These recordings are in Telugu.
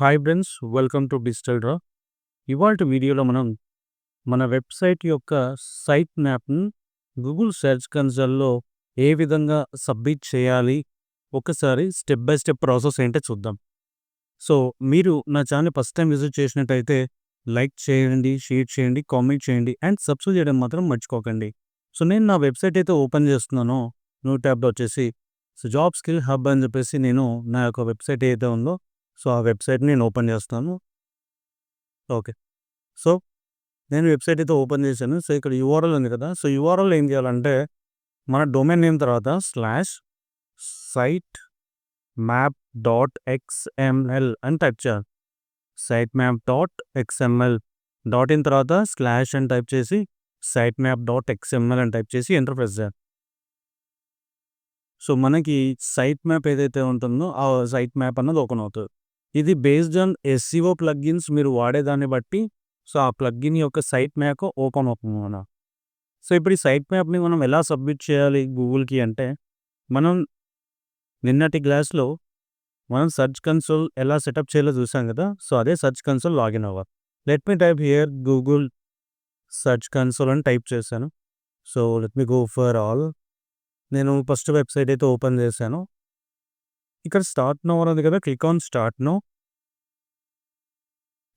Hi friends, welcome to digital draw. ఇవాల్టి వీడియోలో మనం మన వెబ్సైట్ యొక్క సైట్ మ్యాప్ని గూగుల్ సెర్చ్ కన్సోల్లో ఏ విధంగా సబ్మిట్ చేయాలి, ఒకసారి స్టెప్ బై స్టెప్ ప్రాసెస్ ఏంటో చూద్దాం. సో మీరు నా ఛానల్ ఫస్ట్ టైం విజిట్ చేసినట్టయితే లైక్ చేయండి, షేర్ చేయండి, కామెంట్ చేయండి అండ్ సబ్స్క్రైబ్ చేయడం మాత్రం మర్చిపోకండి. సో నేను నా వెబ్సైట్ అయితే ఓపెన్ చేస్తున్నానో న్యూ ట్యాబ్లో వచ్చేసి జాబ్ స్కిల్ హబ్ అని చెప్పేసి నేను నా యొక్క వెబ్సైట్ ఏదైతే ఉందో సో ఆ వెబ్సైట్ని నేను ఓపెన్ చేస్తాను. ఓకే. సో నేను వెబ్సైట్ అయితే ఓపెన్ చేశాను. సో ఇక్కడ యూఆర్ఎల్ ఉంది కదా, సో యూఆర్ఎల్ ఏం చేయాలంటే మన డొమైన్ నేమ్ తర్వాత site map డాట్ ఎక్స్ఎంఎల్ అని టైప్ చేయాలి. Site map dot XML dot in తర్వాత స్లాష్ అని టైప్ చేసి సైట్ మ్యాప్ డాట్ ఎక్స్ఎంఎల్ అని టైప్ చేసి ఎంటర్ ప్రెస్ చేయాలి. సో మనకి సైట్ మ్యాప్ ఏదైతే ఉంటుందో ఆ సైట్ మ్యాప్ అన్నది ఓపెన్ అవుతుంది. ఇది బేస్డ్ ఆన్ ఎస్సీఓ ప్లగ్గిన్స్ మీరు వాడేదాన్ని బట్టి సో ఆ ప్లగ్గిన్ యొక్క సైట్ మ్యాప్ ఓపెన్ అవుతుంది మన. సో ఇప్పుడు ఈ సైట్ మ్యాప్ని మనం ఎలా సబ్మిట్ చేయాలి గూగుల్కి అంటే, మనం నిన్నటి క్లాస్లో మనం సెర్చ్ కన్సోల్ ఎలా సెటప్ చేయాలో చూసాం కదా, సో అదే సెర్చ్ కన్సోల్ లాగిన్ అవ్వాలి. Let me type here Google search console అని టైప్ చేశాను. So let me go for all. నేను ఫస్ట్ వెబ్సైట్ అయితే ఓపెన్ చేశాను. ఇక్కడ స్టార్ట్ నౌ అనేది కదా, click on start now.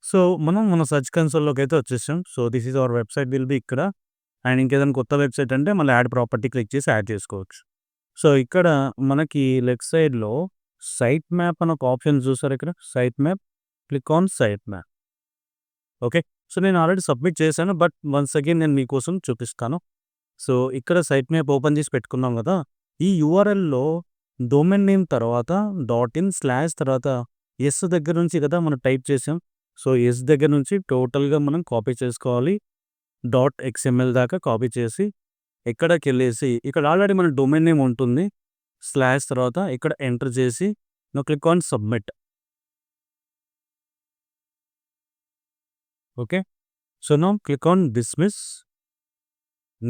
So మనం మన సెర్చ్ కన్సోల్లోకి అయితే వచ్చేసాం. So this is our website will be ఇక్కడ. అండ్ ఇంకేదైనా కొత్త వెబ్సైట్ అంటే మళ్ళీ యాడ్ ప్రాపర్టీ క్లిక్ చేసి యాడ్ చేసుకోవచ్చు. సో ఇక్కడ మనకి లెఫ్ట్ సైడ్లో సైట్ మ్యాప్ అని ఒక ఆప్షన్ చూసారు. ఇక్కడ site map, click on site map. Okay. So నేను ఆల్రెడీ సబ్మిట్ చేశాను, బట్ వన్స్ అగైన్ నేను మీకోసం చూపిస్తాను. సో ఇక్కడ సైట్ మ్యాప్ ఓపెన్ చేసి పెట్టుకున్నాం కదా, ఈ యూఆర్ఎల్లో డొమైన్ నేమ్ తర్వాత .in స్లాష్ తర్వాత ఎస్ దగ్గర నుంచి కదా మనం టైప్ చేసాం. సో ఎస్ దగ్గర నుంచి టోటల్గా మనం కాపీ చేసుకోవాలి. .xml దాకా కాపీ చేసి ఎక్కడికి వెళ్ళేసి ఇక్కడ ఆల్రెడీ మన డొమైన్ నేమ్ ఉంటుంది. స్లాష్ తర్వాత ఇక్కడ ఎంటర్ చేసి click on submit. Okay. So now click on dismiss.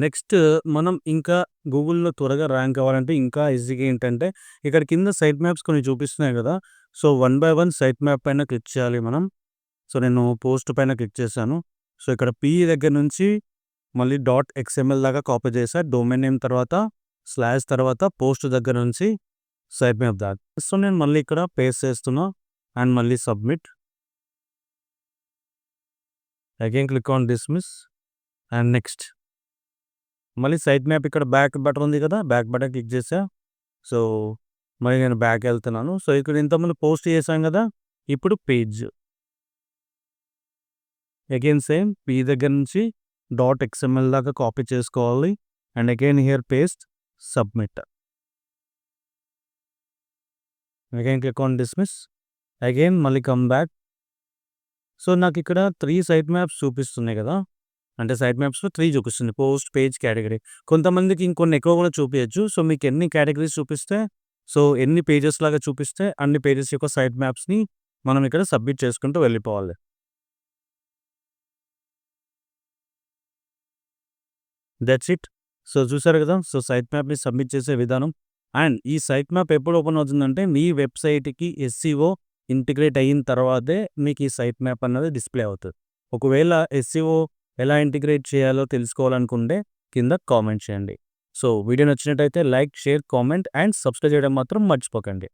Next మనం ఇంకా గూగుల్‌లో త్వరగా ర్యాంక్ అవ్వాలంటే ఇంకా ఈజీగా ఏంటంటే, ఇక్కడ కింద సైట్ మ్యాప్స్ కొన్ని చూపిస్తున్నాయి కదా, so one by one site map పైన క్లిక్ చేయాలి మనం. సో నేను పోస్ట్ పైన క్లిక్ చేశాను. సో ఇక్కడ పి దగ్గర నుంచి మళ్ళీ .xml దాకా కాపీ చేశా. డొమైన్ నేమ్ తర్వాత స్లాష్ తర్వాత పోస్ట్ దగ్గర నుంచి సైట్ మ్యాప్ దాకా. సో నేను మళ్ళీ ఇక్కడ పేస్ట్ చేస్తున్నా అండ్ మళ్ళీ submit. Again click on dismiss and next మళ్ళీ సైట్ మ్యాప్ ఇక్కడ బ్యాక్ బటన్ ఉంది కదా, బ్యాక్ బటన్ క్లిక్ చేసా. సో మళ్ళీ నేను బ్యాక్ వెళ్తున్నాను. సో ఇక్కడ ఇంతకుముందు పోస్ట్ చేశాం కదా, ఇప్పుడు పేజ్ అగైన్ సేమ్ పీ దగ్గర నుంచి .xml దాకా కాపీ చేసుకోవాలి and again here paste submit. Again click on dismiss. Again మళ్ళీ కమ్ బ్యాక్. సో నాకు ఇక్కడ 3 సైట్ మ్యాప్స్ చూపిస్తున్నాయి కదా, అంటే సైట్ మ్యాప్స్లో 3 చూపిస్తుంది, పోస్ట్, పేజ్, కేటగిరీ. కొంతమందికి ఇంకొన్ని ఎక్కువ కూడా చూపించచ్చు. సో మీకు ఎన్ని కేటగిరీస్ చూపిస్తే, సో ఎన్ని పేజెస్ లాగా చూపిస్తే అన్ని పేజెస్ యొక్క సైట్ మ్యాప్స్ని మనం ఇక్కడ సబ్మిట్ చేసుకుంటూ వెళ్ళిపోవాలి. That's it. సో చూసారు కదా, సో సైట్ మ్యాప్ని సబ్మిట్ చేసే విధానం. అండ్ ఈ సైట్ మ్యాప్ ఎప్పుడు ఓపెన్ అవుతుందంటే మీ వెబ్సైట్కి ఎస్సీఓ ఇంటిగ్రేట్ అయిన తర్వాతే మీకు ఈ సైట్ మ్యాప్ అన్నది డిస్ప్లే అవుతుంది. ఒకవేళ ఎస్సీఓ ఎలా ఇంటిగ్రేట్ చేయాలో తెలుసుకోవాలనుకుంటే కింద కామెంట్ చేయండి. సో వీడియో నచ్చినట్టయితే like, share, comment and subscribe చేయడం మాత్రం మర్చిపోకండి.